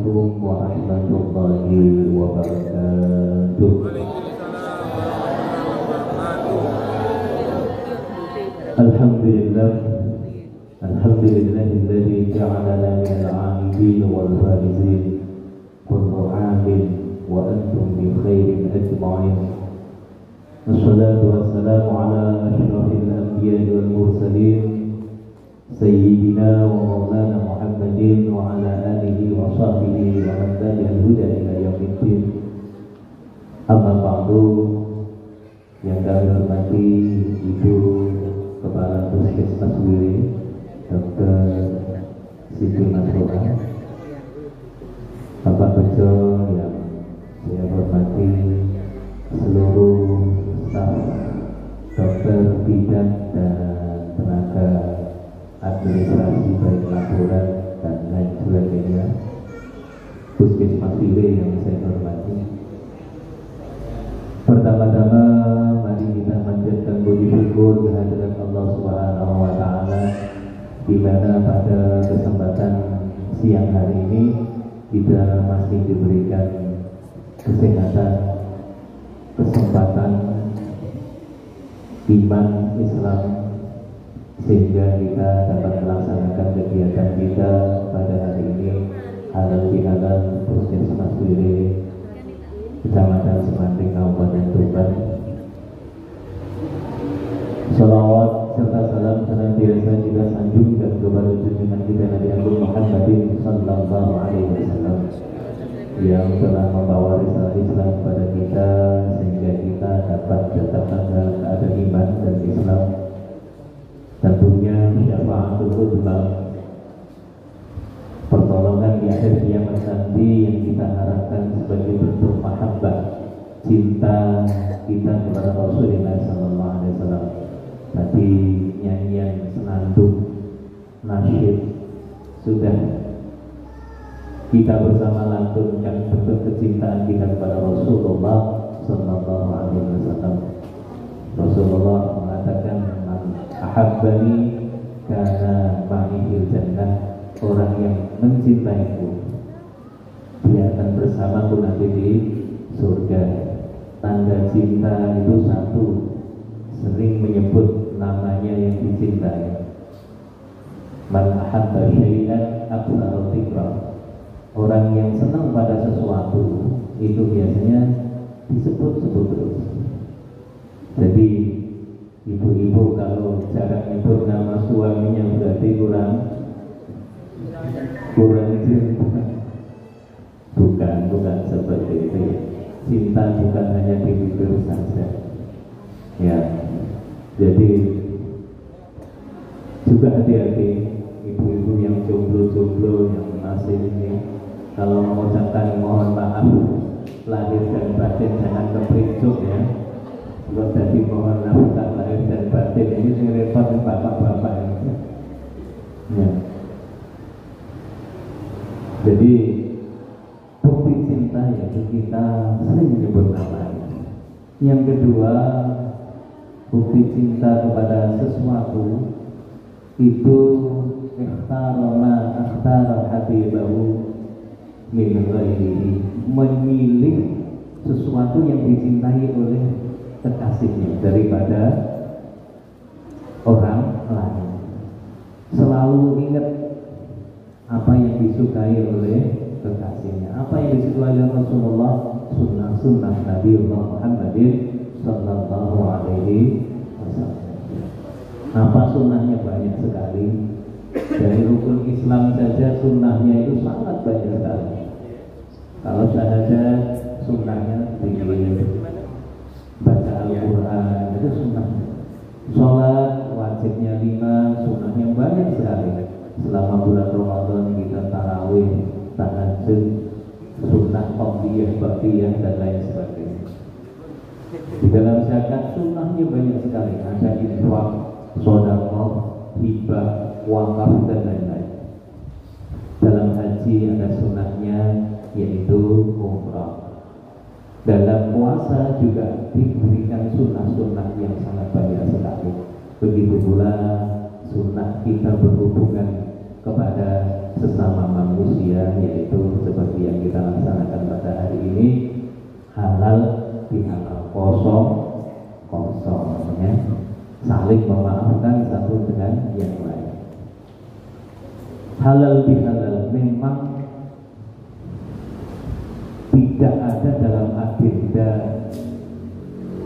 Assalamualaikum warahmatullahi wabarakatuh. Alhamdulillah, alhamdulillahilladzi ja'alana minal 'abidin wal faizin. Kullu 'amin wa antum bi khairin ajma'in. Wassalatu wassalamu ala asyrafil anbiya'i wal mursalin Sayyidina wa maulana Muhammadin wa ala alihi wa sahbihi wa man tabi'al huda ila yaumiddin. Amma ba'du. Yang kami hormati Ibu Kepala Puskesmas Wiri Dr. Siti Masroha, Bapak Bejo yang saya hormati, seluruh staf dokter, bidan dan tenaga administrasi baik laporan dan lain sebagainya, Puskesmas Wiri yang saya hormati. Pertama-tama mari kita panjatkan puji syukur kehadirat Allah Subhanahu wa taala, di mana pada kesempatan siang hari ini kita masih diberikan kesehatan, kesempatan, iman Islam, sehingga kita dapat melaksanakan kegiatan kita pada hari ini halal bihalal Puskesmas Wiri Kecamatan Semanting, Kabupaten Tuban. Salawat serta salam senantiasa kita sanjungkan kepada junjungan kita Nabi Agung Muhammadin sallallahu alaihi wasallam, yang telah membawa risalah Islam kepada kita sehingga kita dapat tetap dalam keadaan iman dan Islam. Tentunya syafaatul uzma, pertolongan di akhir kiamat nanti yang kita harapkan sebagai bentuk mahabbah, cinta kita kepada Rasulullah sallallahu alaihi wasallam. Tadi nyanyian senandung nasyid sudah kita bersama lantunkan bentuk kecintaan kita kepada Rasulullah sallallahu alaihi wasallam. Rasulullah mengatakan, "Man ahabbani kana ma'i fil jannah." Orang yang mencintaiku, dia akan bersamaku nanti di surga. Tanda cinta itu satu, sering menyebut namanya yang dicintai. Man ahabba syai'an aktsara dzikra. Orang yang senang pada sesuatu itu biasanya disebut-sebut terus. Jadi ibu-ibu kalau jarang nyebut nama suaminya berarti kurang cinta. Bukan seperti itu. Cinta bukan hanya di bibir saja. Ya, jadi juga hati-hati ibu-ibu yang jomblo-jomblo yang masih ini, kalau mengucapkan mohon maaf lahir dan batin jangan keprincuk ya. Kalau tadi mohon maaf lahir dan batin ini sing repot bapak-bapak ini. Ya. Jadi bukti cinta yaitu kita sering menyebut namanya. Yang kedua, bukti cinta kepada sesuatu itu ikhtara habibahu min ghairihi, memilih sesuatu yang dicintai oleh kekasihnya daripada orang lain. Selalu ingat apa yang disukai oleh kekasihnya, apa yang disukai oleh Rasulullah, sunnah Nabi Muhammadin sallallahu alaihi wasallam. Apa sunnahnya banyak sekali. Dari rukun Islam saja sunnahnya itu sangat banyak sekali. Kalau saja sunnahnya tinggi, baca Al-Quran itu sunnah. Sholat wajibnya 5, sunnahnya banyak sekali. Selama bulan Ramadan kita tarawih, tahajud, sunnah qadiyah, baqiyah dan lain sebagainya. Di dalam zakat sunnahnya banyak sekali. Ada infak, sedekah, hibah, wakaf dan lain-lain. Dalam haji ada sunnahnya yaitu umrah. Dalam puasa juga diberikan sunnah-sunnah yang sangat banyak sekali. Begitu pula sunnah kita berhubungan kepada sesama manusia, yaitu seperti dihalal kosong ya. Saling memaafkan satu dengan yang lain. Halal bihalal memang tidak ada dalam agenda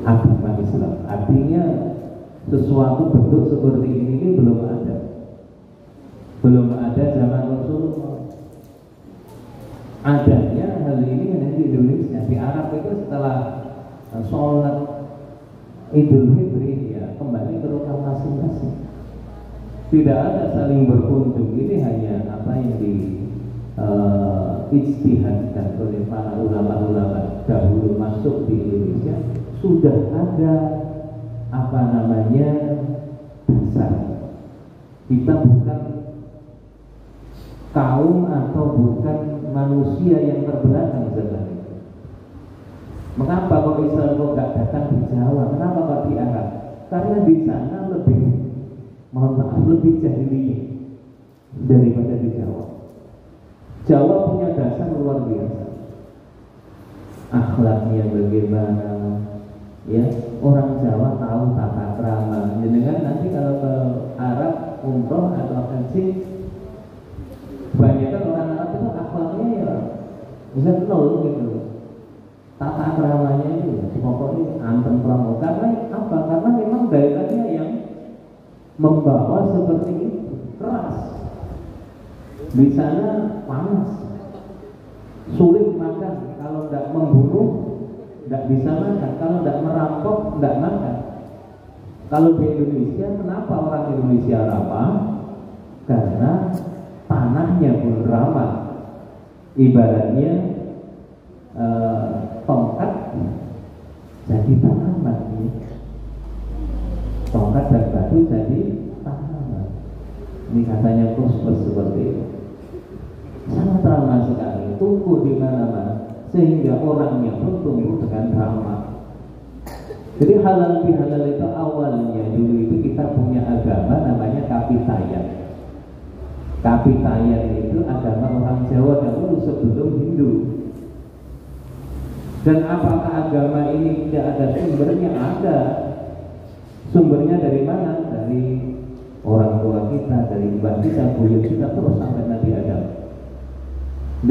agama Islam. Artinya sesuatu bentuk seperti ini belum ada zaman Rasulullah. Adanya hal ini hanya di Indonesia. Di Arab itu setelah sholat Idul Fitri ya kembali ke rumah masing-masing. Tidak ada saling berkunjung. Ini hanya apa yang di ijtihadkan oleh para ulama-ulama dahulu masuk di Indonesia. Sudah ada apa namanya dasar. Kita bukan kaum atau bukan manusia yang terbelakang zaman itu. Mengapa kok Islam kok nggak datang di Jawa? Kenapa kok di Arab? Karena di sana lebih jahiliyah daripada di Jawa. Jawa punya dasar luar biasa. Akhlaknya bagaimana? Ya, orang Jawa tahu tata krama. Dengan nanti kalau ke Arab umroh atau haji, kebanyakan orang Arab itu akhlaknya ya bisa nol gitu. Tata keramanya itu pokoknya antem pramu. Karena apa? Karena memang daerahnya yang membawa seperti itu, keras. Di sana panas, sulit makan. Kalau tidak membunuh, tidak bisa makan. Kalau tidak merampok, tidak makan. Kalau di Indonesia, kenapa orang Indonesia ramah? Karena tanahnya pun ramah. Ibaratnya tongkat jadi tanaman, tongkat dan batu jadi tanaman. Ini katanya Kusbus seperti itu. Sangat ramah sekali, tumbuh di mana-mana sehingga orangnya pun tumbuh dengan ramah. Jadi halal bihalal itu awalnya dulu itu kita punya agama namanya Kapitayan. Kapitayan itu agama orang Jawa dahulu sebelum Hindu. Dan apakah agama ini tidak ada sumbernya? Ada. Sumbernya dari mana? Dari orang tua kita, dari mbah kita, buyut kita, terus sampai Nabi Adam.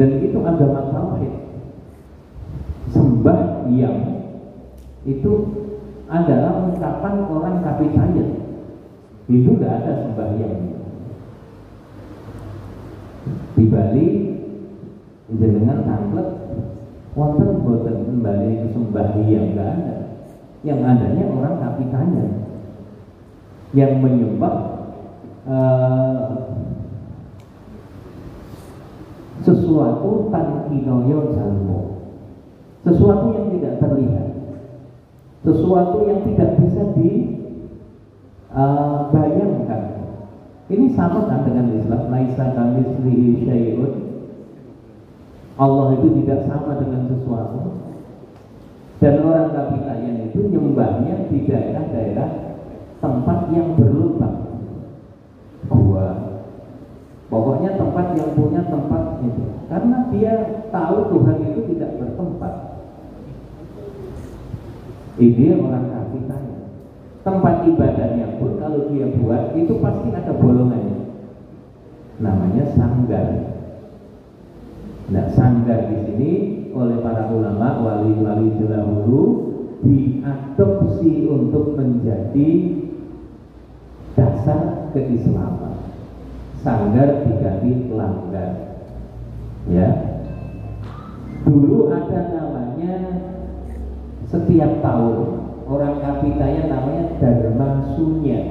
Dan itu agama tauhid. Sembah yang itu adalah ungkapan orang Kapitayan. Itu tidak ada sembahyang. Di Bali jenengan tanglet wonten boten kembali ke sembahyang, enggak ada. Yang adanya orang Kapitayan yang menyembah sesuatu tankinoyo jalmo, sesuatu yang tidak terlihat, sesuatu yang tidak bisa dibayangkan. Ini sama kan dengan Islam, laisa kamitslihi syai'un. Allah itu tidak sama dengan sesuatu. Dan orang Kapitayan itu nyembahnya di daerah-daerah tempat yang berlubang, gua, pokoknya tempat yang punya tempat itu. Karena dia tahu Tuhan itu tidak bertempat. Ini orang Kapitayan. Tempat ibadahnya pun kalau dia buat itu pasti ada bolongannya. Namanya sanggar. Nah, sanggar di sini oleh para ulama wali-wali dahulu diadopsi untuk menjadi dasar keislaman. Sanggar diganti langgar. Ya. Dulu ada namanya setiap tahun orang Kapitayan namanya Dharma Sunya.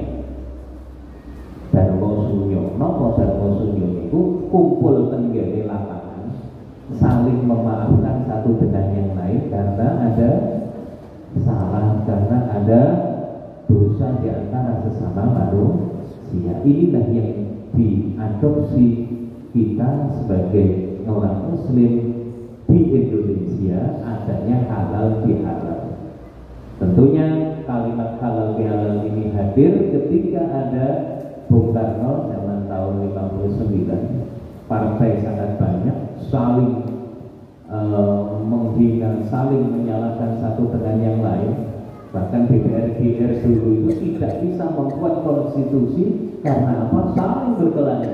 Dharma Sunyo. Napa Dharma Sunyo itu kumpul tenggene lapangan, saling memaafkan satu dengan yang lain karena ada salah, karena ada dosa di antara sesama manusia. Inilah yang diadopsi kita sebagai orang Muslim di Indonesia, adanya halal bihalal. Tentunya kalimat halal bihalal ini hadir ketika ada Bung Karno zaman tahun 59. Partai sangat banyak saling menghina saling menyalahkan satu dengan yang lain. Bahkan DPR dulu itu tidak bisa membuat konstitusi karena apa? Saling berkelahi.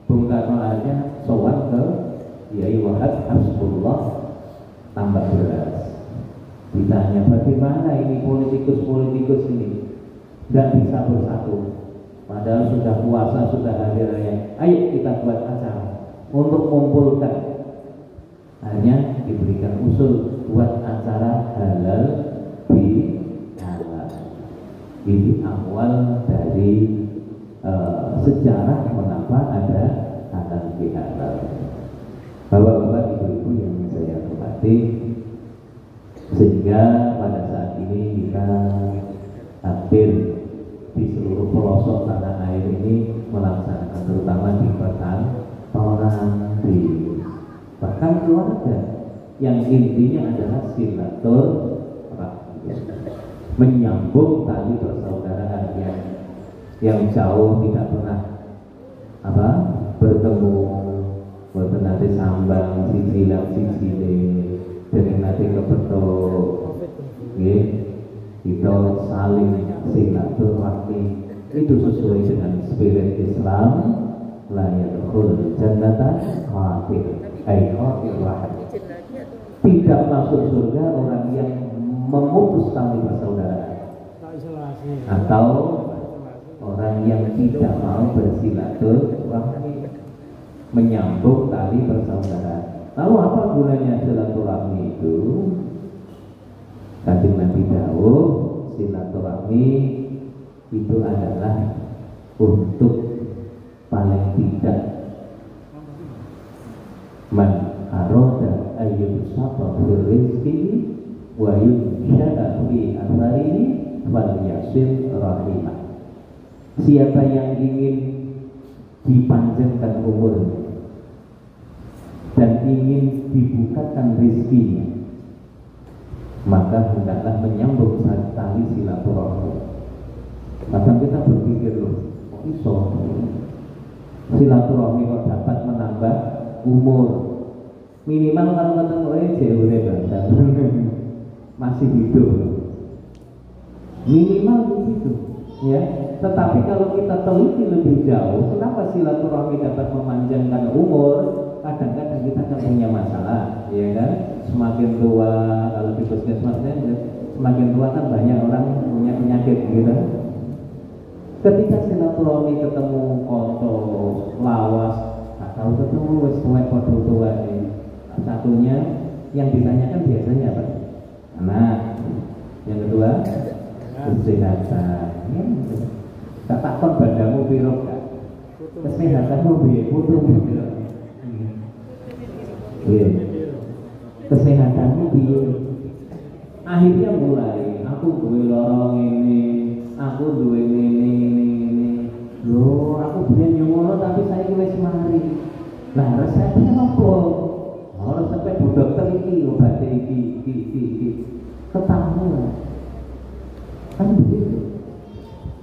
Bung Karno aja sowan ke Kiai Wahab Hasbullah tambah beras. Ditanya bagaimana ini politikus ini nggak bisa bersatu. Padahal sudah puasa, sudah hari raya. Ayo kita buat acara untuk mengumpulkan. Hanya diberikan usul buat acara halal di halal. Ini awal dari sejarah mengapa ada halal di halal. Bapak-bapak, ibu-ibu yang saya hormati, sehingga pada saat ini kita hampir di seluruh pelosok tanah air ini melaksanakan, terutama di perkantoran, di bahkan keluarga, yang intinya adalah silaturahmi, menyambung tali persaudaraan yang jauh tidak pernah bertemu, boten nate sambang siji lan siji dereng nate kebetul, nggih, kita saling silaturahmi itu sesuai dengan spirit Islam. La yadkhul jannata kafir, tidak masuk surga orang yang memutus tali persaudaraan atau orang yang tidak mau bersilaturahmi, menyambung tali persaudaraan. Lalu apa gunanya silaturahmi itu? Kanjeng Nabi dawuh, silaturahmi itu adalah untuk paling tidak man aroda ayyusaba fil rizqi wa yunshada fi atharihi wal yasil rahimah. Siapa yang ingin dipanjangkan umurnya dan ingin dibukakan rezekinya, maka hendaklah menyambung tali silaturahmi. Maka kita berpikir, loh, kok iso silaturahmi kok dapat menambah umur? Minimal kalau ketemu jauh masih hidup, minimal begitu, ya. Tetapi kalau kita teliti lebih jauh, kenapa silaturahmi dapat memanjangkan umur? Kadang-kadang kita kan punya masalah, ya kan? Semakin tua, kalau di puskesmasnya semakin tua kan banyak orang punya penyakit, gitu. Ketika silaturahmi ketemu konco, lawas, atau ketemu wis tua ini, satunya yang ditanyakan biasanya apa? Anak. Yang kedua, kesehatan. Tak takon badamu piro kan? Kesehatanmu piye? Putumu piro? Kesehatanmu piye? Akhirnya mulai, aku duwe lorong ini, aku duwe ini. Loh, aku biyen ngono tapi saya wis mari. Lah resepnya apa? Resepnya bu dokter iki, obat iki. Ketemu. Kan begitu.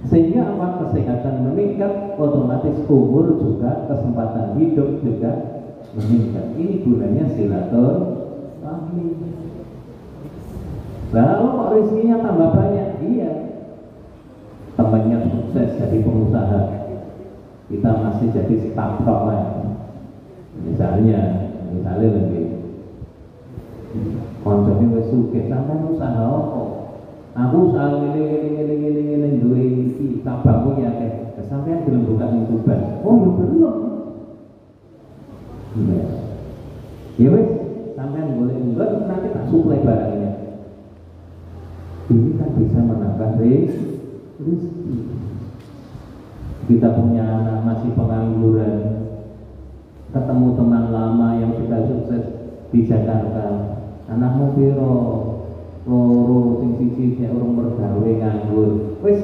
Sehingga apa? Kesehatan meningkat, otomatis umur juga, kesempatan hidup juga meningkat. Ini gunanya silaturahmi. Lalu kok rezekinya tambah banyak? Iya. Temannya sukses jadi pengusaha, kita masih jadi staf lah. Misalnya lebih konconya wis sugih, sampean usaha apa? Aku usaha ngene duwe iki tabangmu ya akeh. Sampean belum buka tuban. Oh, ya belum. Ya wis, sampean boleh enggak nanti tak suplai barangnya. Ini kan bisa menambah rezeki. Kita punya anak masih pengangguran, ketemu teman lama yang sudah sukses di Jakarta. Anakmu piro? Loro, sing siji nek urung mergawe nganggur. Wis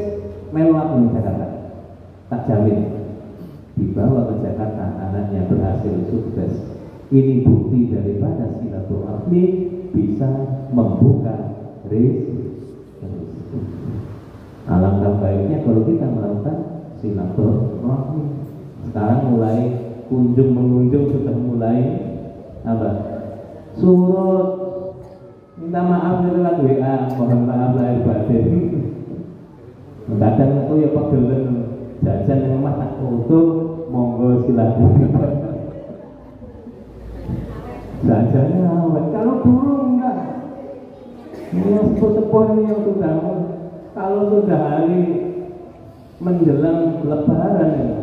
melu aku di Jakarta. Tak jamin dibawa ke Jakarta anaknya berhasil sukses. Ini bukti daripada silaturahmi bisa membuka rezeki. Alangkah baiknya kalau kita melakukan silaturahmi. Sekarang mulai kunjung mengunjung sudah mulai apa? Surut minta maaf itu kan WA, mohon maaf lahir batin. Kadang aku ya pegelen jajan yang mah tak tutup, monggo silakan. Jajannya awet, kalau dulu enggak. Ini yang sepuh-sepuh ini yang sudah, kalau sudah hari menjelang lebaran ya.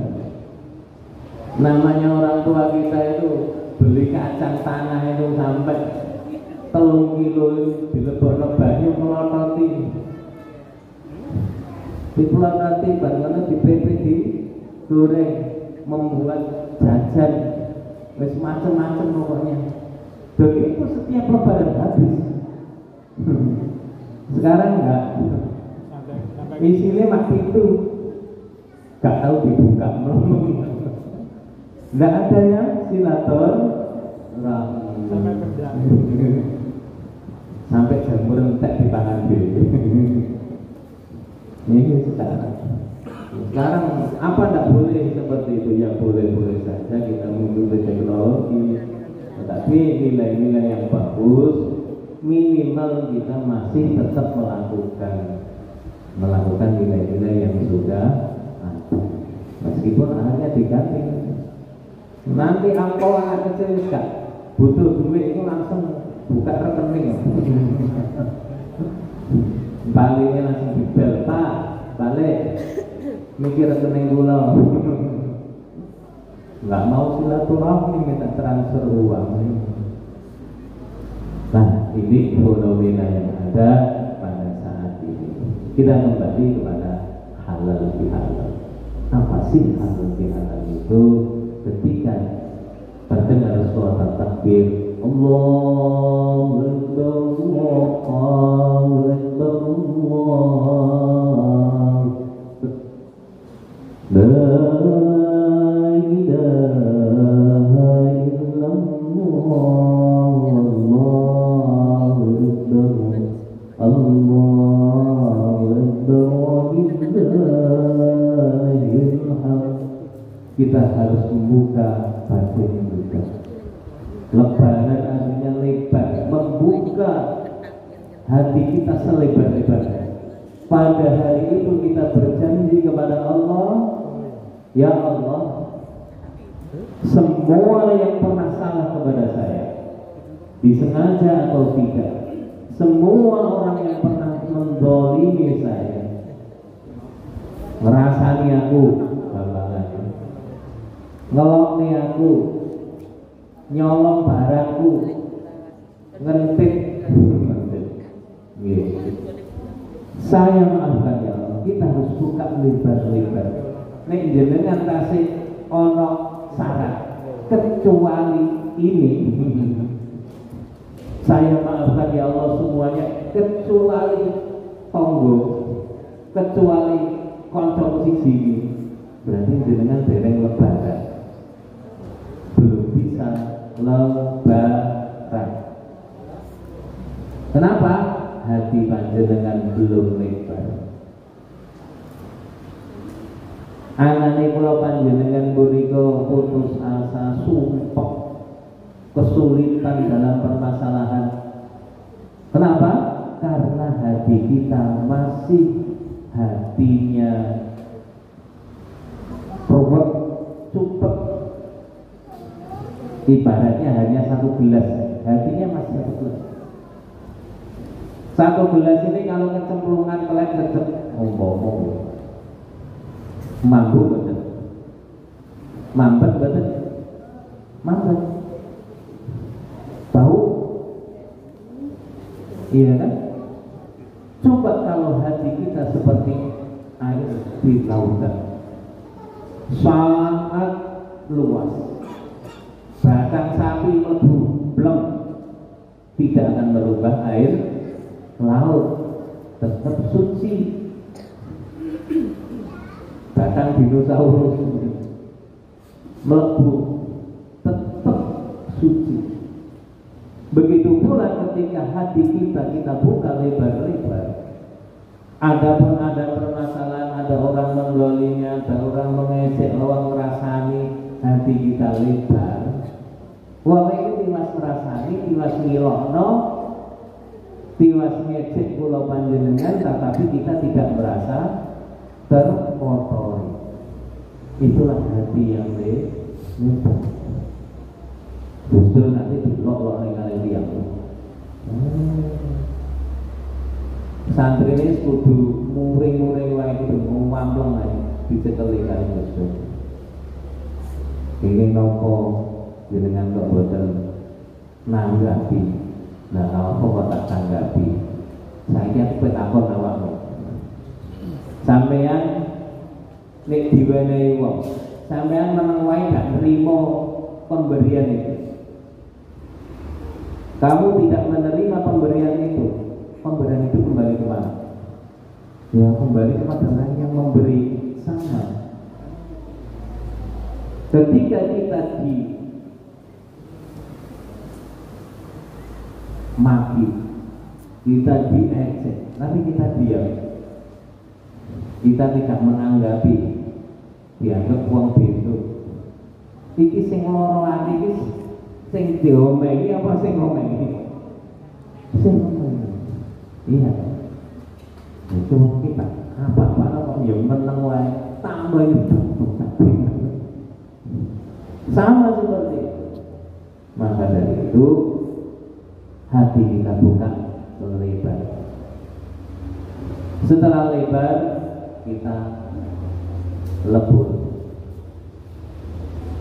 Namanya orang tua kita itu beli kacang tanah itu sampai 3 kilo dilebokno banyu melototi. Dipelototi barangnya di PP di goreng membuat jajan wis macam-macam pokoknya. Begitu setiap lebaran habis. Sekarang enggak. Isinya makin itu enggak tahu dibuka belum. Enggak ada yang silaturahmi. Sampai jamur entek di tangan diri. Ini sekarang apa tidak boleh seperti itu? Ya boleh-boleh saja kita mengikuti teknologi, tetapi nilai-nilai yang bagus minimal kita masih tetap melakukan nilai-nilai yang sudah ada, meskipun akhirnya diganti. Nanti angkau anak kecil kan butuh duit itu langsung buka rekening. Baliknya langsung dibel, Pak, balik mikir rekening kula. Nggak mau silaturahmi, minta transfer uang. Nah, ini fenomena yang ada pada saat ini. Kita kembali kepada halal bihalal. Apa sih halal bihalal itu? Ketika terdengar suara takbir, Allahu Akbar, Allahu Akbar, La ilaha illallah, Allahu Akbar, Allahu Akbar, walillahil hamd. Kita harus membuka batin juga. Lebaran artinya lebar, membuka hati kita selebar-lebarnya. Pada hari itu kita berjanji kepada Allah, ya Allah, semua yang pernah salah kepada saya, disengaja atau tidak, semua orang yang pernah mendolimi saya, ngerasani aku, ngelokni aku, nyolong barangku, ngentip, saya maafkan ya Allah. Kita harus buka lebar-lebar. Nek jenengan tasih ono syarat kecuali ini. Saya maafkan ya Allah semuanya kecuali tonggo, kecuali kontrol siji. Berarti jenengan dereng lebaran. Belum bisa lebaran. Kenapa? Hati panjenengan belum lebar. Anane kula panjenengan punika putus asa, sumpek, kesulitan dalam permasalahan. Kenapa? Karena hati kita masih hatinya robot, sumpek. Ibaratnya hanya 1 gelas, hatinya masih 1 gelas. 1 gelas ini kalau kecemplungan kelek cecep, mampu betul, mampet betul, mampet, tahu, iya kan? Coba kalau hati kita seperti air di lautan, sangat luas, bahkan sapi mlebu blem tidak akan merubah air laut, tetap suci. Bahkan dinosaurus mlebu tetap suci. Begitu pula ketika hati kita buka lebar-lebar. Adapun ada permasalahan, ada orang menggolinya, ada orang mengejek, orang merasani, hati kita lebar. Wong iki tiwas merasani, tiwas ngilokno, tiwas ngecek pulau panjenengan, tetapi kita tidak merasa terkotori. Itulah hati yang lembut. Justru nanti dilok-lok ning kali tiyang. Santri ini kudu muring-muring wae, kudu ngomong ae dicekeli kali Gusti. Ini nopo jenengan kok boten nanggapi. Nah, apa kok tak tanggapi? Saiki aku takon awakmu. Sampeyan nek diwenehi wong, sampeyan meneng wae gak nrimo pemberian itu. Kamu tidak menerima pemberian itu, pemberian itu kembali kemana? Ya kembali kepada orang yang memberi sama. Ketika kita dimaki, kita diejek, tapi kita diam, kita tidak menanggapi, dianggap uang pintu. Iki sing loro ati iki sing diomengi apa sing ngomengi? Sing ngomengi. Iya. Itu kita apa-apa kok ya meneng wae tambah itu. Sama seperti itu. Maka dari itu hati kita buka lebar. Setelah lebar kita lebur,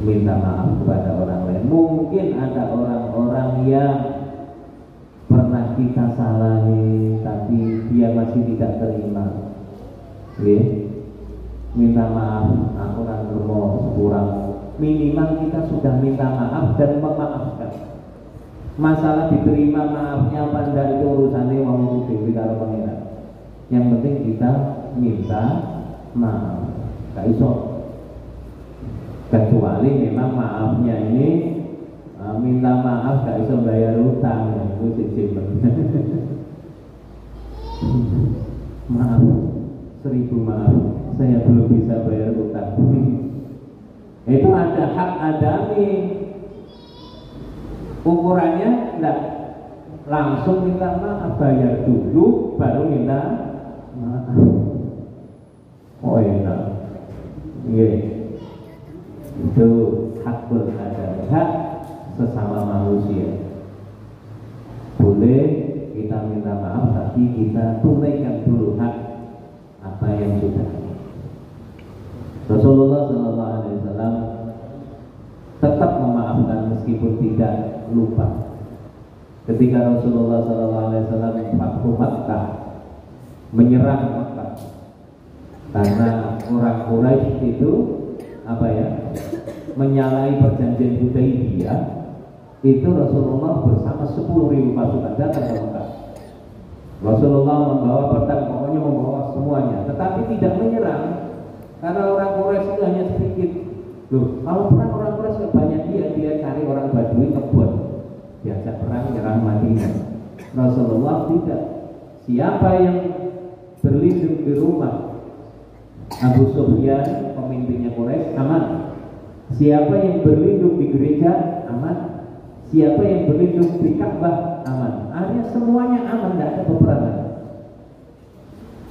minta maaf kepada orang lain. Mungkin ada orang-orang yang pernah kita salahi tapi dia masih tidak terima. Minta maaf, aku kan mau sepurang. Minimal kita sudah minta maaf dan memaafkan. Masalah diterima maafnya apa enggak itu urusannya wong dewi karo pangeran. Yang penting kita minta maaf. Gak iso. Kecuali memang maafnya ini minta maaf gak iso bayar utang, itu cicilan. Maaf, 1000 maaf, saya belum bisa bayar utang. Itu ada hak adami. Ukurannya enggak langsung minta maaf, bayar dulu baru minta maaf. Oh enak. Iya. Itu hakul adami, hak sesama manusia. Boleh kita minta maaf, tapi kita tunaikan dulu hak apa yang sudah. Rasulullah SAW tetap memaafkan meskipun tidak lupa. Ketika Rasulullah SAW Fathu Makkah, menyerang Makkah, karena orang Quraisy itu menyalahi perjanjian Hudaybiyah, itu Rasulullah bersama 10.000 pasukan datang ke Makkah. Rasulullah membawa pedang, pokoknya membawa semuanya, tetapi tidak menyerang karena orang Quraisy itu hanya sedikit. Loh, kalau perang orang Quraisy banyak, dia cari orang Badui kebun, diajak perang nyerang Madinah. Rasulullah tidak. Siapa yang berlindung di rumah Abu Sufyan, pemimpinnya Quraisy, aman. Siapa yang berlindung di gereja, aman. Siapa yang berlindung di Ka'bah, aman. Akhirnya semuanya aman, tidak ada peperangan.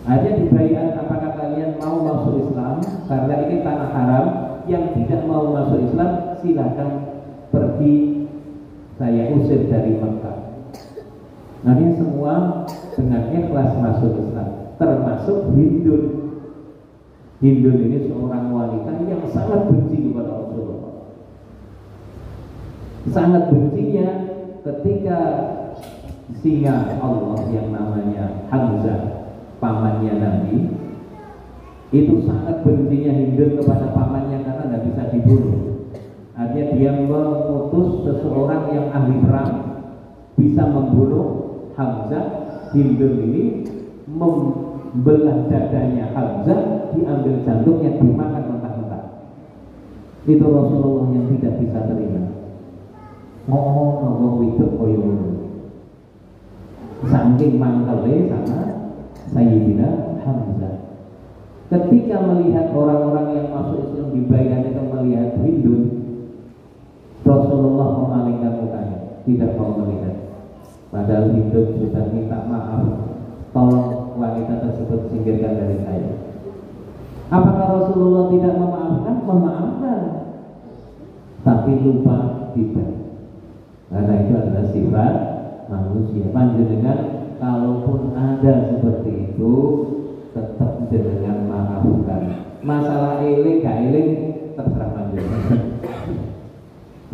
Akhirnya dibayar, apakah kalian mau masuk Islam? Karena ini tanah haram. Yang tidak mau masuk Islam silakan pergi, saya usir dari Mekah. Nanti semua dengan ikhlas masuk Islam, termasuk Hindun. Hindun ini seorang wanita yang sangat benci kepada Rasulullah. Sangat bencinya ketika singa Allah yang namanya Hamzah, pamannya Nabi, itu sangat bencinya Hindun kepada pamannya karena tidak bisa dibunuh. Artinya dia mengutus seseorang yang ahli perang bisa membunuh Hamzah. Hindun ini membelah dadanya Hamzah, diambil jantungnya, dimakan mentah-mentah. Itu Rasulullah yang tidak bisa terima. Ngomong itu koyo saking mangkele sama Sayyidina Hamzah. Ketika melihat orang-orang yang masuk Islam dibayar itu melihat Hindun, Rasulullah memalingkan mukanya, tidak mau melihat. padahal hidup sudah minta maaf, tolong wanita tersebut singkirkan dari saya. Apakah Rasulullah tidak memaafkan? Memaafkan, tapi lupa tidak, karena itu adalah sifat manusia. Panjenengan kalaupun ada seperti itu, tetap jenengan maafkan. Masalah eling gak eling terserah panjenengan.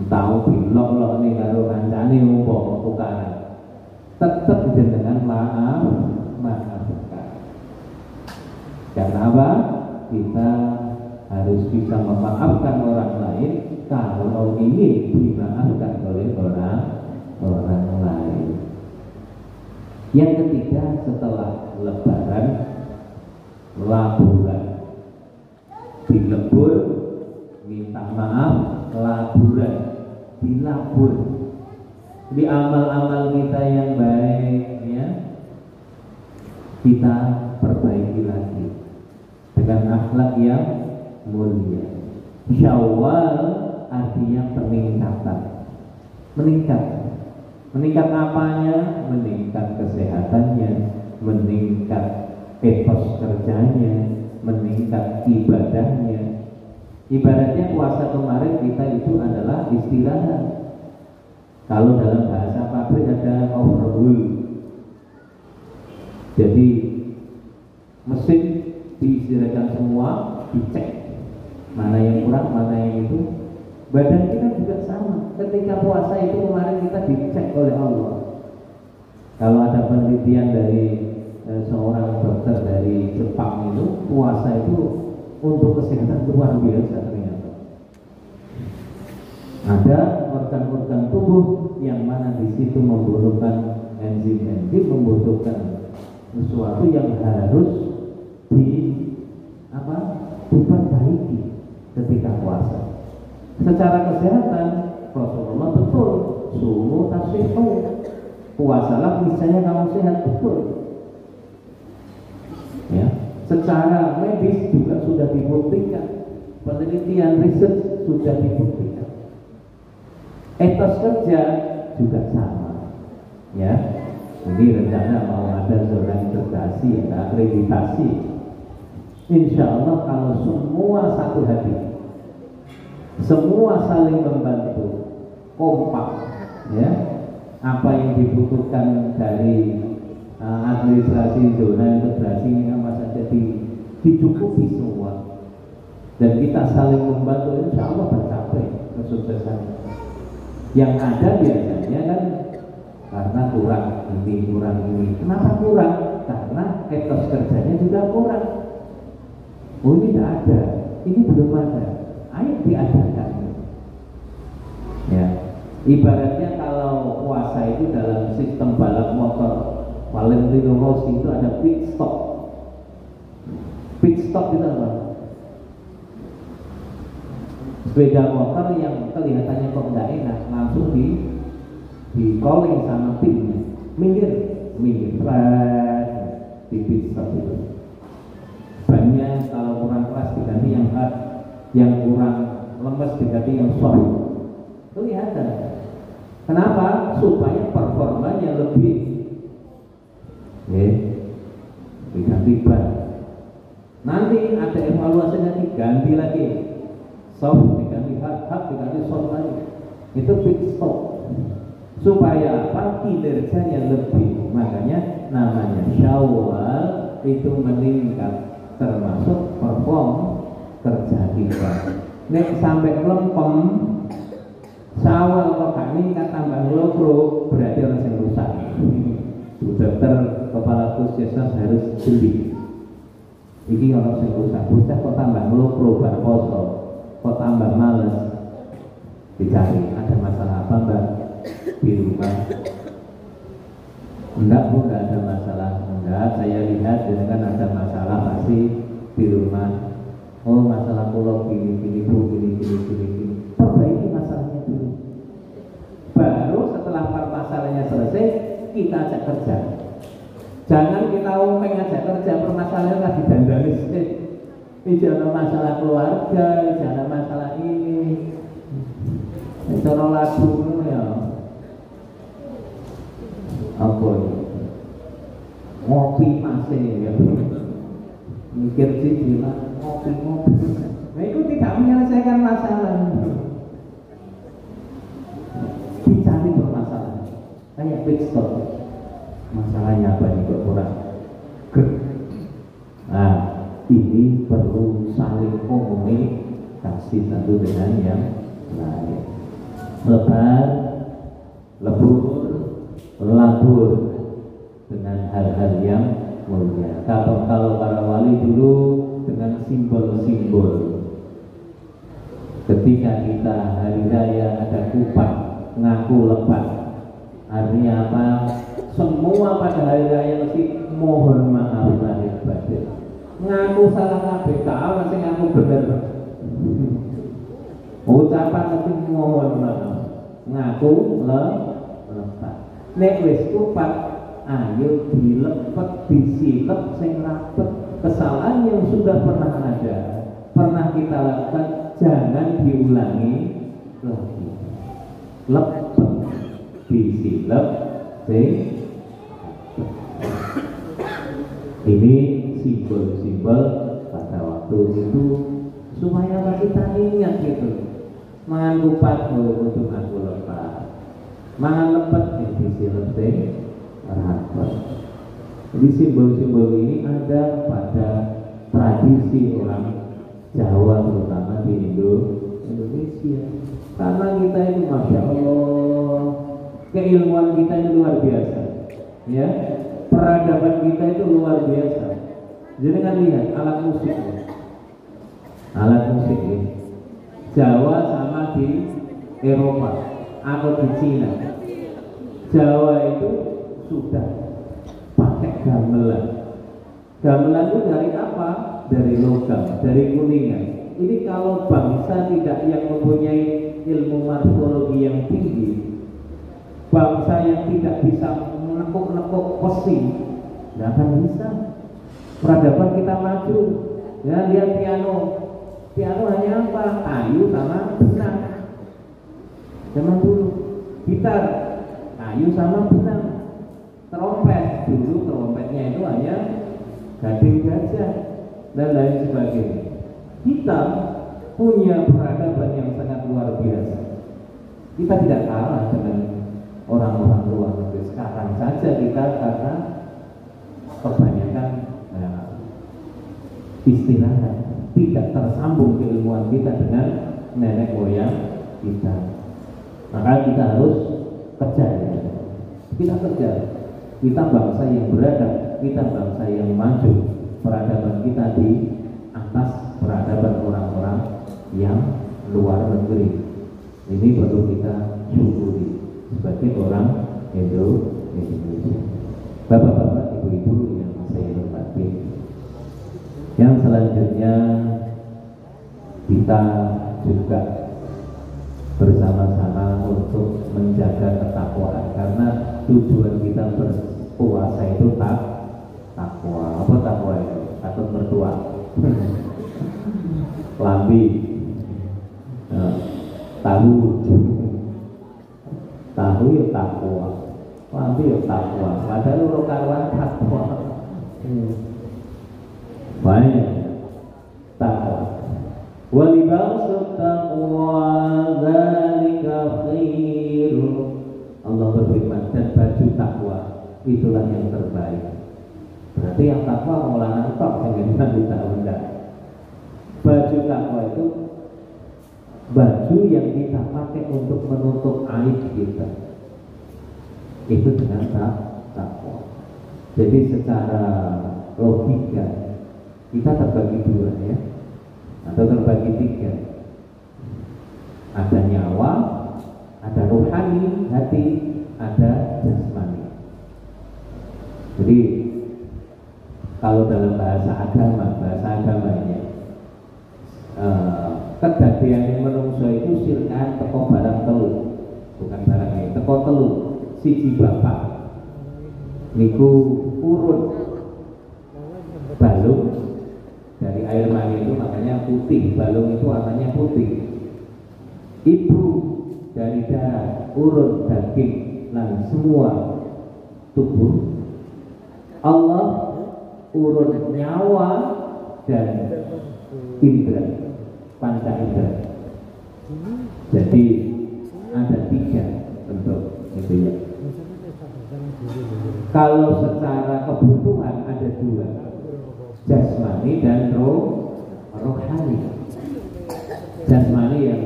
Tahu bilok-lok nih karo kancane umpama tukaran, tetap jenengan maafkan. Karena apa? Kita harus bisa memaafkan orang lain kalau ingin dimaafkan oleh orang lain. Yang ketiga, setelah lebaran, laburan. Dilebur, minta maaf, laburan, dilabur. Di amal-amal kita yang baik, ya, kita perbaiki lagi dengan akhlak yang mulia. Syawal artinya peningkatan. Meningkat apanya? Meningkat kesehatannya, meningkat etos kerjanya, meningkat ibadahnya. Ibaratnya puasa kemarin kita itu adalah istirahat. Kalau dalam bahasa pabrik ada overhaul. Jadi mesin diistirahatkan semua, dicek mana yang kurang, mana yang itu. Badan kita juga sama. Ketika puasa itu kemarin kita dicek oleh Allah. Kalau ada penelitian dari seorang dokter dari Jepang itu, puasa itu untuk kesehatan luar biasa ternyata. Ada organ-organ tubuh yang mana di situ membutuhkan enzim-enzim, membutuhkan sesuatu yang harus diperbaiki ketika puasa. Secara kesehatan Rasulullah betul, sumu tasihu, puasalah misalnya kamu sehat, betul. Ya, secara medis juga sudah dibuktikan, penelitian riset sudah dibuktikan. Etos kerja juga sama, ya. Ini rencana mau ada zona integrasi, ada akreditasi. Insya Allah kalau semua satu hati, semua saling membantu, kompak, ya. Apa yang dibutuhkan dari administrasi zona integrasi ini apa saja dicukupi semua, dan kita saling membantu, insya Allah tercapai kesuksesan. Yang ada biasanya kan karena kurang ini. Kenapa kurang? Karena etos kerjanya juga kurang. Oh, ini tidak ada, ini belum ada. Ayo diadakan. Ya, ibaratnya kalau puasa itu dalam sistem balap motor, Valentino Rossi itu ada pit stop. Pit stop itu apa? Sepeda motor yang kelihatannya kok tidak enak, langsung di calling sama timnya, minggir, di pit stop itu. Bannya kalau kurang keras diganti yang hard, yang kurang lemes diganti yang soft. Kelihatan. Kenapa? Supaya performanya lebih, diganti ban. Nanti ada evaluasinya, diganti lagi. Soft diganti hard diganti soft lagi. Itu pit stop. Supaya apa? Kinerjanya lebih. Makanya namanya Syawal itu meningkat, termasuk perform kerja kita. Nek sampai lempem, Syawal kok gak meningkat tambah logro, berarti orang yang rusak. Dokter kepala puskesmas harus jeli. Ini orang yang rusak. Bocah kok tambah logro bar poso, kok tambah males. Dicari ada masalah apa mbak di rumah? Enggak bu, enggak ada masalah. Enggak, saya lihat dengan ada masalah pasti di rumah. Oh, masalah pulau gini bu, gini. Perbaiki masalahnya dulu. Baru setelah permasalahannya selesai, kita ajak kerja. Jangan kita ngajak kerja permasalahan lagi dandanis. Ini jangan masalah keluarga, jangan masalah ini. Cara lagu ya. apa ngopi masih ya, mikir sih ngopi. Nah itu tidak menyelesaikan masalah. Dicari permasalahan kayak pit stop, masalahnya apa nih kok kurang. Nah ini perlu saling komunikasi satu dengan yang lain. Lebar, lebur, labur dengan hal-hal yang mulia. Kalau para wali dulu dengan simbol-simbol. Ketika kita hari raya ada kupat, ngaku lepas. Artinya apa? Semua pada hari raya mesti mohon maaf lahir batin. Ngaku salah kabeh, masih ngaku bener. Ucapan mesti mohon maaf. Ngaku lepas. Nek wis kupat, ayo dilepet, disilep sing rapet. Kesalahan yang sudah pernah ada, pernah kita lakukan, jangan diulangi lagi. Lepet, disilep sing ini simbol-simbol pada waktu itu supaya kita ingat gitu. Mangan kupat untuk aku lepas, mangan lepet disilep sing rapet. Jadi simbol-simbol ini ada pada tradisi orang Jawa terutama di Indonesia. Karena kita itu Masya Allah, keilmuan kita itu luar biasa, ya, peradaban kita itu luar biasa. Jadi kan lihat alat musik ini, Jawa sama di Eropa atau di Cina. Jawa itu sudah pakai gamelan. Gamelan itu dari apa? Dari logam, dari kuningan. Ini kalau bangsa tidak yang mempunyai ilmu morfologi yang tinggi, bangsa yang tidak bisa menekuk-nekuk besi, tidak akan bisa. Peradaban kita maju. Ya, lihat piano. Piano hanya apa? Kayu sama benang. Zaman dulu. Gitar, kayu sama benang. Trompet, dulu trompetnya itu hanya gading gajah dan lain sebagainya. Kita punya peradaban yang sangat luar biasa. Kita tidak kalah dengan orang-orang luar negeri. Sekarang saja kita karena kebanyakan istirahat, tidak tersambung keilmuan kita dengan nenek moyang kita. Maka kita harus kejar. Kita kejar. Kita bangsa yang beradab, kita bangsa yang maju. Peradaban kita di atas peradaban orang-orang yang luar negeri. Ini perlu kita syukuri sebagai orang Indonesia. Bapak-bapak, ibu-ibu yang saya hormati, yang selanjutnya kita juga bersama-sama untuk menjaga ketakwaan, karena tujuan kita berpuasa itu takwa. Apa takwa itu? Takut mertua. Lambi, tahu ya takwa, lambi ya takwa. Padahal lu karuan takwa. Banyak takwa. Walibasut taqwa dzalika khair. Allah berfirman, dan baju takwa itulah yang terbaik. Berarti yang takwa Maulana tok dengan kita undang. Baju takwa itu baju yang kita pakai untuk menutup aib kita. Itu dengan takwa. Jadi secara logika kita terbagi dua, ya, atau terbagi tiga. Ada nyawa, ada rohani, hati, ada jasmani. Jadi kalau dalam bahasa agamanya kedadian yang menungso itu silkaan teko barang telu, bukan barang ini, teko telu, siji bapak niku urut balung dari air mani itu, makanya putih. Balung itu warnanya putih. Ibu dari darah, urut daging, nah semua tubuh, Allah urun nyawa dan indra, panca indra. Jadi ada 3 bentuk itu ya. Kalau secara kebutuhan ada 2, jasmani dan rohani. Jasmani yang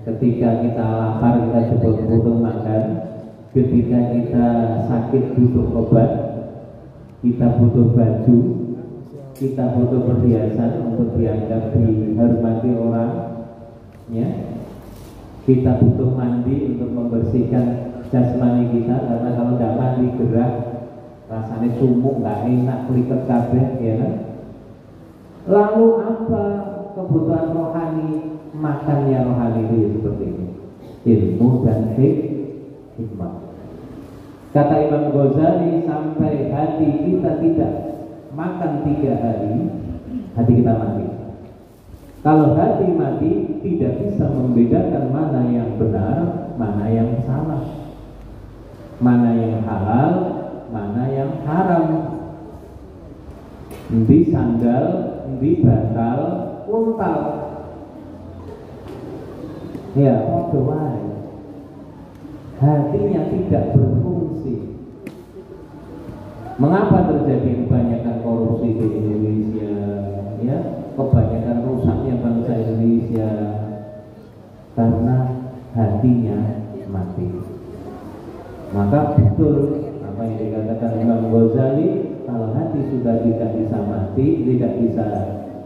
ketika kita lapar kita butuh makan, ketika kita sakit butuh obat, kita butuh baju, kita butuh perhiasan untuk dianggap dihormati orang, ya. Kita butuh mandi untuk membersihkan jasmani kita, karena kalau tidak mandi gerah, rasanya sumuk, nggak enak, peliket kabeh, ya kan? Lalu apa kebutuhan rohani? Makannya rohani itu ya seperti ini, ilmu dan hikmah. Kata Imam Ghazali, sampai hati kita tidak makan 3 hari, hati kita mati. Kalau hati mati, tidak bisa membedakan mana yang benar, mana yang salah, mana yang halal, mana yang haram, endi sandal, endi bantal, untal. Ya, doa. Hatinya tidak berfungsi. Mengapa terjadi kebanyakan korupsi di Indonesia? Ya, kebanyakan rusaknya bangsa Indonesia karena hatinya mati. Maka betul apa yang dikatakan Imam Ghazali, kalau hati sudah tidak bisa mati, tidak bisa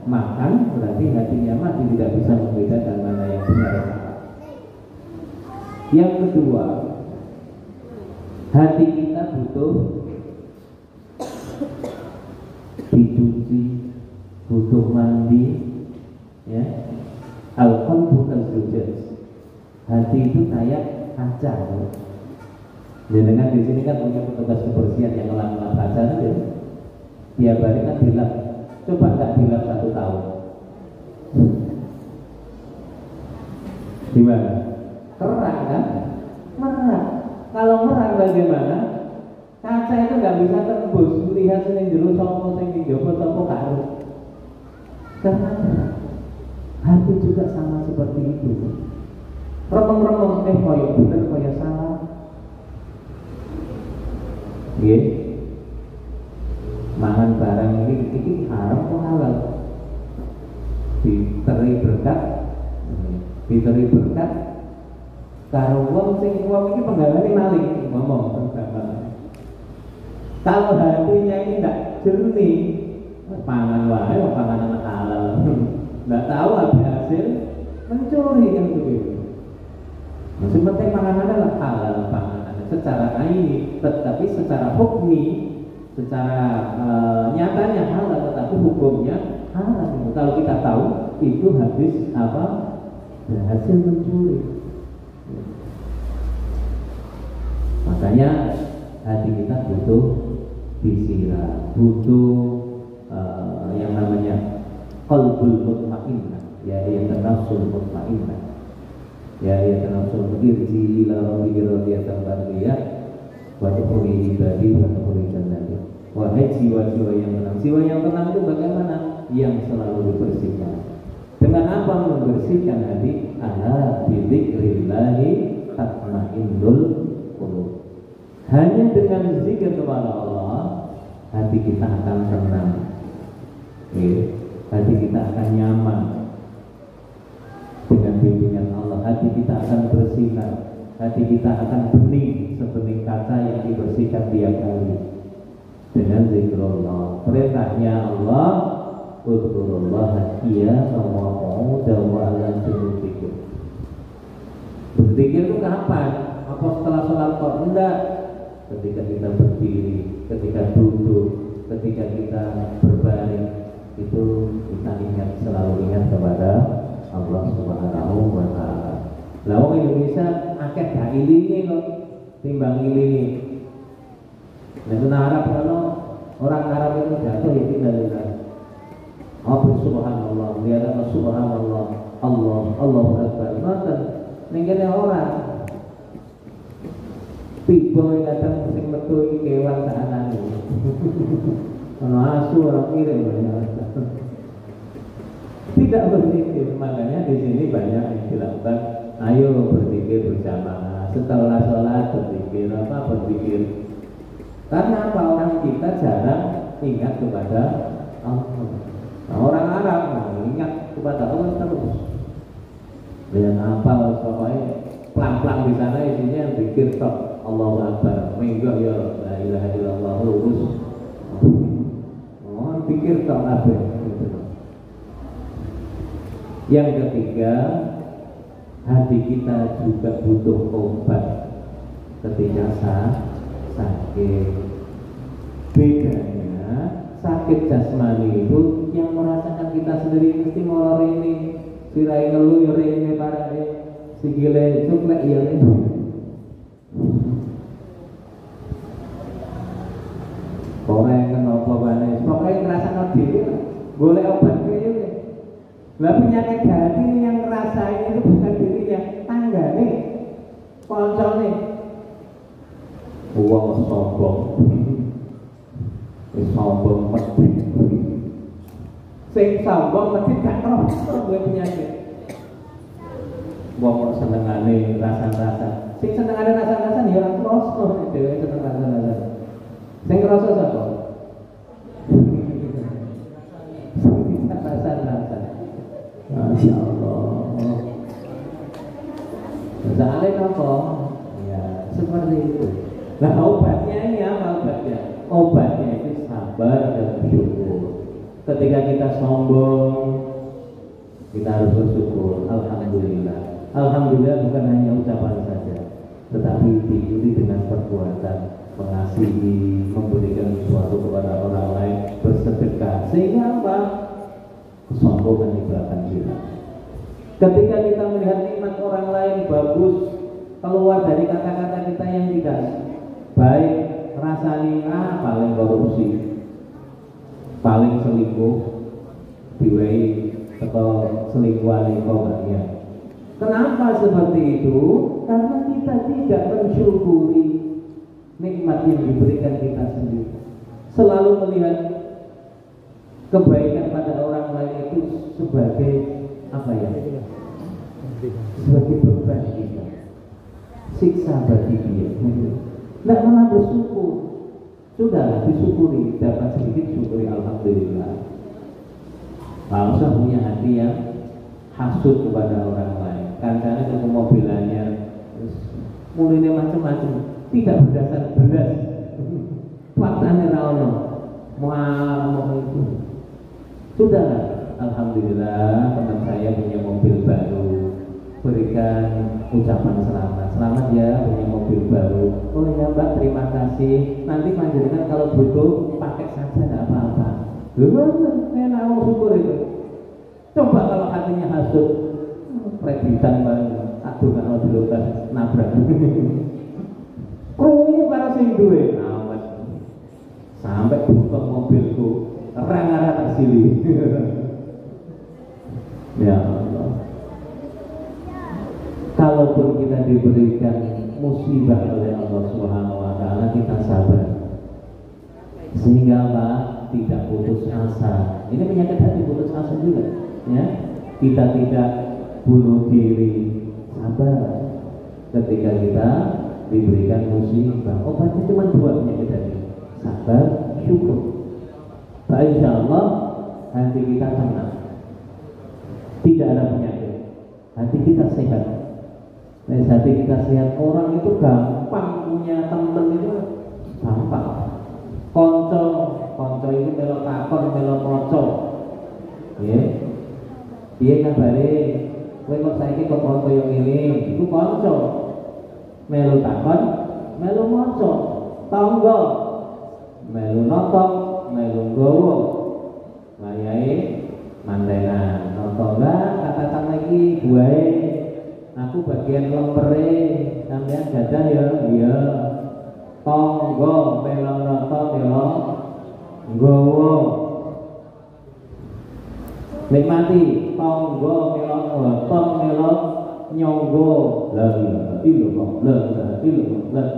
makan, berarti hatinya mati, tidak bisa membedakan mana yang benar dan salah. Yang kedua, hati kita butuh dicuci, butuh mandi, ya. Al-qalbu kal-zujaj. Hati itu kayak kaca. Ya, dengan di sini kan punya petugas kebersihan yang ngelap-ngelap kaca ya. Tiap hari kan dilap. Coba nggak dilap 1 tahun. Gimana? Terang kan? Merah. Kalau merah bagaimana? Kaca itu nggak bisa tembus, lihat sini dulu sopo sing jopo sopo karo. Karena hati juga sama seperti itu. Remeng-remeng koyo bener koyo salah. Nggih. Mangan barang ini haram atau halal? Diteri berkat karo wong sing iki penggalane maling ngomong. Kalau hatinya ini tidak jernih, pangan wae, panganan halal, tidak tahu hasil mencuri kan begitu. Maksud penting panganan adalah halal panganan secara aini, tetapi secara hukmi, secara nyatanya halal, tetapi hukumnya haram. Kalau kita tahu itu habis apa? Hasil mencuri. Makanya hati kita butuh disiram, butuh yang namanya qalbul mutmainnah, ya nafsul mutmainnah, ya nafsul irji ila rabbika radiyatan mardiyah wa tuqri ibadi wa tuqri jannati. Wahai jiwa-jiwa yang tenang. Jiwa yang tenang itu bagaimana? Yang selalu dibersihkan. Dengan apa membersihkan hati? Ala bi dzikrillahi tatmainnul qulub. Hanya dengan zikir kepada Allah, hati kita akan tenang, hati kita akan nyaman dengan bimbingan Allah. Hati kita akan bersinar, hati kita akan bening sebening kaca yang dibersihkan tiap hari dengan zikrullah. Perintahnya Allah, udhkurullah qiyaman wa qu'udan wa 'ala junubikum. Berzikir itu kapan? Apa setelah sholat kok? Enggak. Ketika kita berdiri, ketika duduk, ketika kita berbaring, itu kita selalu ingat kepada Allah Subhanahu wa Ta'ala. Lah wong Indonesia akeh gak ilinge kok timbang ilinge. Nek Arab kalau orang Arab itu jatuh ya tinggal apa subhanallah, dia ada subhanallah, Allahu Akbar. Ngoten ning kene orang Tiba kadang sing metu iki kewan saanane. Ono asu ora kirim banyak. Tidak berpikir, makanya di sini banyak yang dilakukan. Ayo berpikir bersama. Setelah sholat berpikir apa? Berpikir. Karena apa? Orang kita jarang ingat kepada Allah. Nah, orang Arab ingat kepada Allah terus. Dengan apa? Pokoknya pelan-pelan di sana isinya pikir tok Allahu Akbar. Minggu ya la ilaha illallah lurus. Oh, pikir tok apa? Yang ketiga, hati kita juga butuh obat ketika sakit. Bedanya sakit jasmani itu yang merasakan kita sendiri mesti molor ini, sirai ngeluh ini para sikile cuklek ya ini. Pokoknya kenapa banes, pokoknya ngerasakan diri, boleh obat kayak ini. Lah penyakit hati ini yang ngerasain itu bukan dirinya, tangga nih, koncol nih. Uang sombong, sombong medit. Sing sombong medit gak kerasa gue penyakit. Uang senengane rasa-rasa, sing senengane rasa-rasa ya orang kerasa, dewe seneng rasa-rasa. Sing kerasa siapa? Rasa-rasa. Masya Allah. Soalnya apa? Ya seperti itu. Nah obatnya ini apa obatnya? Obatnya itu sabar dan bersyukur. Ketika kita sombong, kita harus bersyukur. Alhamdulillah. Alhamdulillah bukan hanya ucapan saja, tetapi diikuti dengan perbuatan, mengasihi, memberikan sesuatu kepada orang lain, bersedekah. Sehingga apa? Kesombongan di belakang kita. Ketika kita melihat nikmat orang lain bagus, keluar dari kata-kata kita yang tidak baik, rasani paling korupsi, paling selingkuh, diwai atau selingkuhan ya. Kenapa seperti itu? Karena kita tidak mensyukuri nikmat yang diberikan kita sendiri. Selalu melihat kebaikan pada orang lain itu sebagai apa ya? Sebagai beban kita, siksa bagi dia. Tidak malah bersyukur. Sudah disyukuri, dapat sedikit syukuri alhamdulillah. Tidak usah punya hati yang hasut kepada orang lain. Kancane itu mobilannya, mulainya macam-macam, tidak berdasar beras. Faktanya rano, mau itu. Sudahlah, alhamdulillah teman saya punya mobil baru. Berikan ucapan selamat. Selamat ya punya mobil baru. Oh ya Mbak, terima kasih. Nanti panjenengan kalau butuh pakai saja, nggak apa-apa. Enak syukur itu. Coba kalau hatinya hasut, kreditan bareng, aduh kan mau dilukas nabrak. Krungu karo sing duwe. Awas. Sampai buka mobilku, rang-rang tak silih. Ya Allah. Kalaupun kita diberikan musibah oleh Allah Subhanahu wa taala, kita sabar. Sehingga apa? Tidak putus asa. Ini penyakit hati, putus asa juga, ya. Kita tidak bunuh diri, sabar. Ketika kita diberikan musibah, obatnya cuma dua penyakit hati: sabar, syukur. Nah, insya Allah hati kita tenang, tidak ada penyakit, hati kita sehat. Nah, hati kita sehat, orang itu gampang punya teman itu gampang. Konco itu melo takon, melo konco. Ya. Piye kabare? Kowe kok saiki kok konco yo ngene? Iku konco. Melu takon, melu monco. Tangga. Melu nonton, melu nggowo. Wayahe mantenan. Nonton katakan lagi buahe. Aku bagian lempere, sampean gadah ya, iya. Tonggo melo nonton melo nggowo. Nikmati tonggo melo nonton melo nyonggo. La ilaha illallah, la ilaha illallah.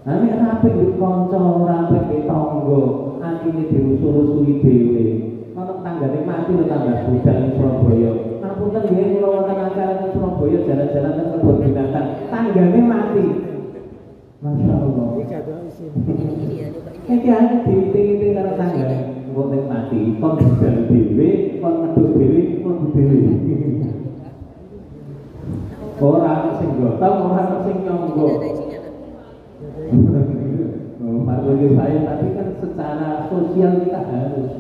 Nek rapi di kanca, rapi di tangga, atine dirusul-rusuli dhewe. Ono tanggane mati lho tangga budal ning Surabaya. Ngapunten nggih kula wonten acara ning Surabaya jalan-jalan teng kebon binatang. Tanggane mati. Masya Allah. Iki hanya diiting-iting karo tanggane. Engko ning mati, kon budal dhewe, kon ngeduk dhewe, kon dhewe. Ora sing gotong, ora sing nyonggo. Fardu kifayah, tapi kan secara sosial kita harus.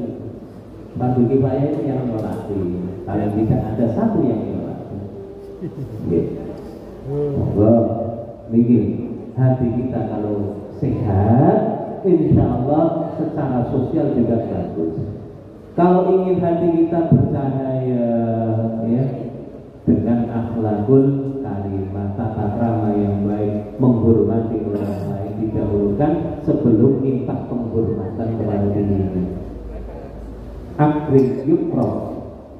Fardu kifayah itu yang melatih. Kalau tidak ada satu yang melatih. Monggo niki hati kita kalau sehat, insya Allah secara sosial juga bagus. Kalau ingin hati kita bercahaya, ya, dengan akhlakul karimah, tata krama yang baik, menghormati orang lain didahulukan sebelum minta penghormatan kepada diri. Akrim yukro,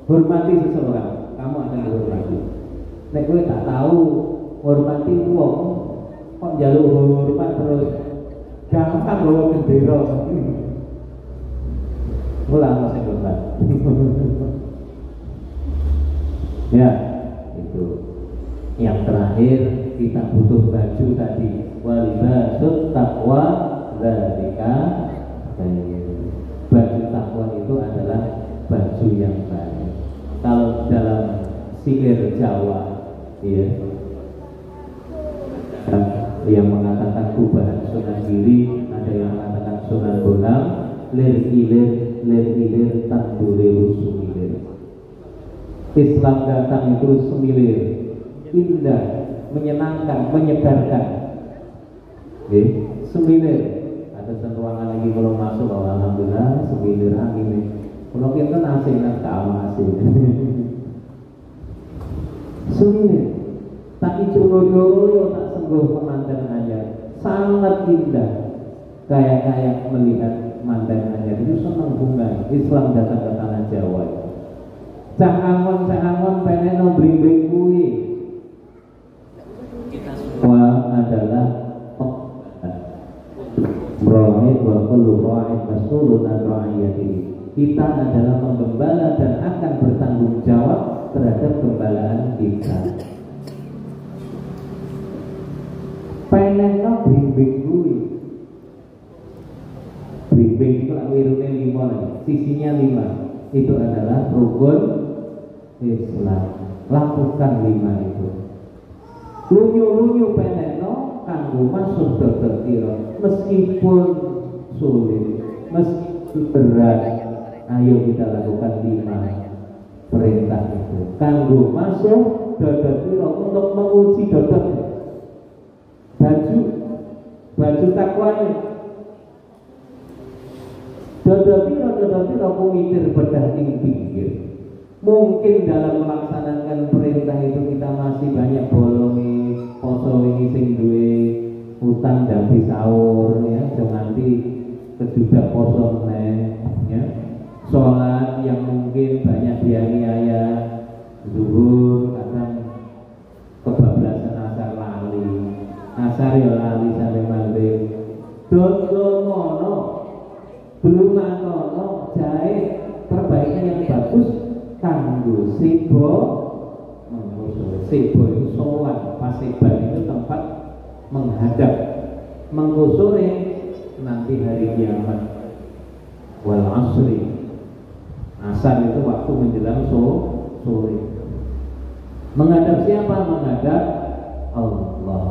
hormati seseorang, kamu akan dihormati. Nek kowe tak tahu hormati wong, kok njaluk hormat terus gampang bawa bendera. Ulang masih hormat. Ya, itu. Yang terakhir kita butuh baju tadi. Walibasut taqwa dzalika khair. Baju takwa itu adalah baju yang baik. Kalau dalam silir Jawa, ya, yang mengatakan kubahan sunan giri, ada yang mengatakan sunan bonang, lir ilir tandure rusumilir. Islam datang itu semilir, indah, menyenangkan, menyegarkan. Semilir. Ada ruangan lagi kalau masuk, alhamdulillah semilir angin. Kalau kita asing kan kamu asing. Semilir. Tapi curo-curo tak sengguh pemandangannya, sangat indah. Kayak melihat pemandangannya itu senang bunga. Islam datang ke tanah Jawa. Cak angon pengen nombring kuwi. Semua adalah Rohid wa kullu rohid masulun an ra'iyatihi. Kita adalah penggembala dan akan bertanggung jawab terhadap gembalaan kita. Pengen brimbing kuwi. Brimbing itu wirune 5, sisinya 5. Itu adalah rukun Islam. Lakukan 5 itu. Lunyu-lunyu peneno kanggo masuk dokter tiro, meskipun sulit, meskipun berat, ayo kita lakukan 5 perintah itu. Kanggo masuk dokter tiro untuk menguji dokter. Baju takwanya. Dokter tiro kumitir bedah ing pinggir. Mungkin dalam melaksanakan perintah itu kita masih banyak bolongi, poso ini sing duwe utang dari sahur, ya, jangan nanti kejudak poso meneh, ya. Sholat yang mungkin banyak dianiaya, zuhur kadang kebablasan asar lali, asar ya lali sampai maghrib. Dodo mono, belum mono, jahe perbaikan yang bagus. Kanggo sibo mengusur. Sibo itu sowan, pasiban itu tempat menghadap, mengusuri nanti hari kiamat. Wal asri, asar itu waktu menjelang sore. Menghadap siapa? Menghadap Allah.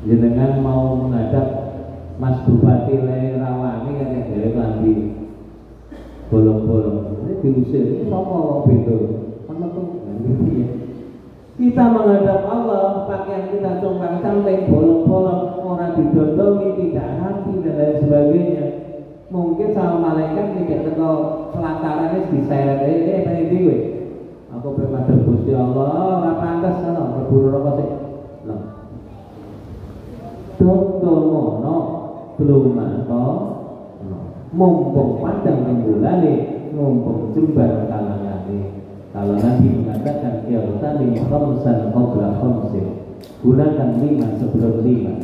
Jenengan mau menghadap Mas Bupati Rawangi kan dari Klambi bolong-bolong diusir, sama betul. Kita menghadap Allah, pakaian kita compang-camping, bolong-bolong, orang didondongi, tidak hati dan lain sebagainya. Mungkin sama malaikat tidak teko selantarannya diseret, pengen diwe. Aku bermadar Gusti Allah, ora pantes ana berburu rokok sik. Lho. Dodomono belum manto. Mumpung padang menggulali, mumpung jembar kalangane. Kalau Nabi mengatakan khamsan qabla khamsin, gunakan 5 sebelum 5.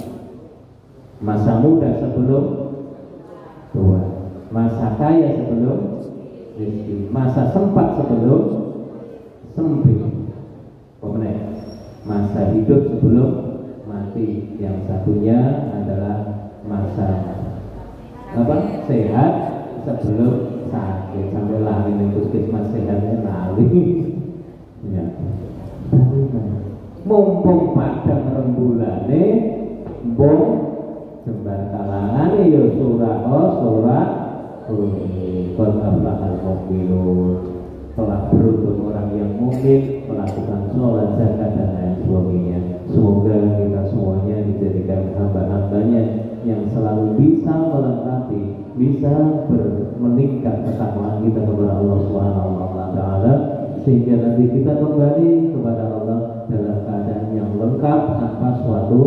masa muda sebelum tua, masa kaya sebelum miskin, masa sempat sebelum sempit, kemudian masa hidup sebelum mati. Yang satunya adalah masa sehat sebelum sakit. Sampai lari nih puskesmas sehatnya lari ya. Mumpung padang rembulane mbong jembar kalangan ya surah qad aflahal mu'minun. Telah beruntung orang yang mukmin, melakukan sholat, zakat dan lain sebagainya. Semoga kita semuanya dijadikan hamba-hambanya yang selalu bisa melengkapi, bisa meningkat ketakwaan kita kepada Allah Subhanahu wa Ta'ala, sehingga nanti kita kembali kepada Allah dalam keadaan yang lengkap tanpa suatu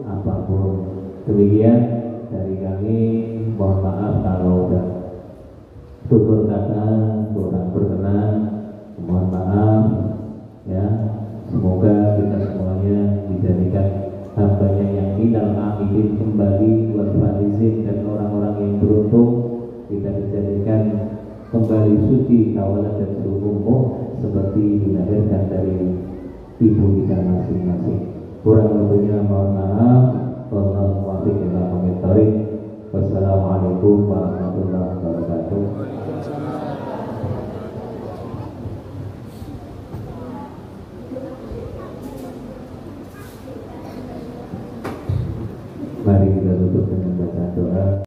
apapun. Demikian dari kami, mohon maaf kalau sudah tutur kata kurang berkenan, mohon maaf ya. Semoga kita semuanya dijadikan hambanya yang minal amidin kembali, wal faizin, dan orang-orang yang beruntung. Kita dijadikan kembali suci, kawalan dan seluruh umur seperti dilahirkan dari ibu kita masing-masing. Kurang lebihnya mohon maaf. Wallahu muwaffiq ila aqwamit thoriq. Wassalamualaikum warahmatullahi wabarakatuh.